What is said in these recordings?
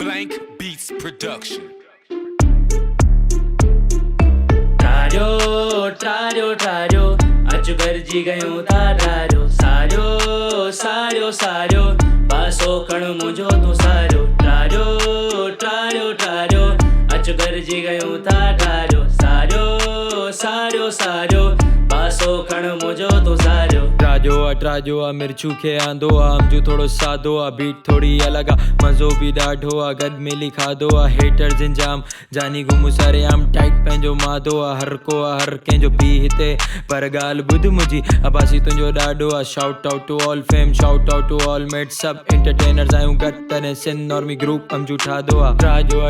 Blank Beats Production. ठारियो ठारियो ठारियो अचु गरजी गयो था ठारियो सारियो सारियो सारियो पासो खण मुंहिंजो तूं सारियो ठारियो ठारियो ठारियो अचु गरजी गयो था ठारियो सारियो सारियो सारियो पासो खण मुंहिंजो तूं सारियो त्राजो आ मिर्चू खे आंदो आ अमजू थोड़ो सादो आ बीट थोड़ी अलग आ मज़ो भी ॾाढो आ गॾु मिली खाधो आ हेटर्स इंजाम जानी घुमू सारे आम टाइट पंहिंजो माधो आ हर को आ हर कंहिंजो पी हिते पर ॻाल्हि ॿुध मुंहिंजी अबासी तुंहिंजो ॾाढो आ shout out to all fam shout out to all mate सभु एंटरटेनर्स आहियूं गॾु तॾहिं सिंध नॉर्मी ग्रुप अमजू ठाधो आ त्राजो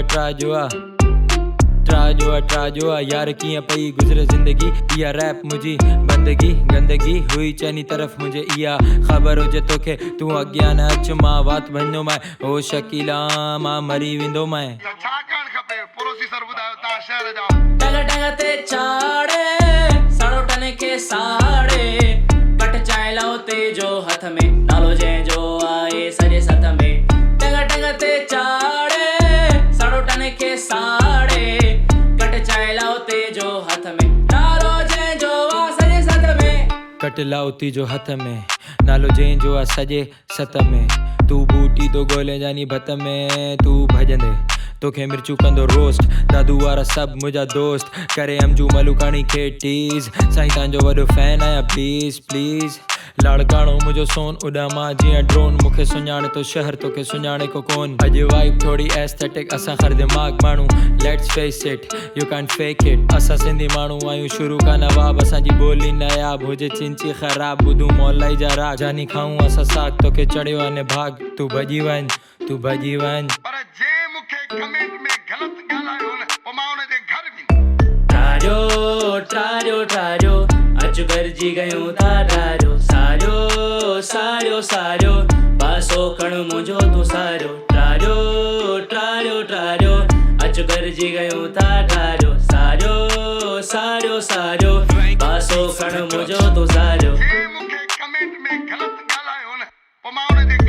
आ यार कीअं पई गुज़रे ज़िंदगी इहा रैप मुंहिंजी बंदगी गंदगी हुई चइनी तरफ़ मुंहिंजे इहा ख़बर हुजे तोखे तूं अॻियां न अचु मां वात वञो मां ओ शकीला मां मरी वेंदो मां छा करणु खपे प्रोसीसर ॿुधायो तव्हां शहर जा टंग टंग ते चाड़े साड़ो टने खे साड़े कट चांहि लाओ तेजो हथ में नालो जंहिंजो आहे सॼे सत में टंग टंग ते चाड़े साड़ो टने खे साड़े कट चांहि लाओ तेजो हथ में नालो जंहिंजो आहे सॼे सत में कट लाउती जो हथ में नालो जंहिंजो आहे सॼे सत में तू बूटी तो ॻोल्हे जानी भत में तू भॼंदे तोखे मिर्चू कंदो रोस्ट दादू वारा सभु मुंहिंजा दोस्त करे अमजू मलुकाणी खे टीज़ साईं तव्हांजो वॾो फैन आहियां प्लीज़ प्लीज़ लाड़काणो मुंहिंजो सोन उॾां मां जीअं ड्रोन मूंखे सुञाणे तो शहर तोखे सुञाणे को कोन अॼु वाइब थोड़ी एस्थेटिक असां हर दिमाग़ माण्हू let's face it U can't fake it असां सिंधी माण्हू आहियूं शुरू खां नवाब असांजी ॿोली नायाब हुजे चिंची ख़राब ॿुधूं मौलाई जा राग जानी खाऊं असां साग तोखे चढ़ियो आहे भाग तू भॼी वञ पर जे मूंखे कमेंट में ग़लति ॻाल्हायो न पोइ मां हुन जे घर वेंदुमि ठारियो ठारियो ठारियो अचु गरजी गयो था ठारियो सारियो सारियो सारियो पासो खण मुंहिंजो तूं सारियो ठारियो ठारियो ठारियो अचु गरजी गयो था ठारियो सारियो सारियो सारियो पासो खण मुंहिंजो तूं सारियो जे मूंखे कमेंट में ग़लति ॻाल्हायो न पोइ मां हुन जे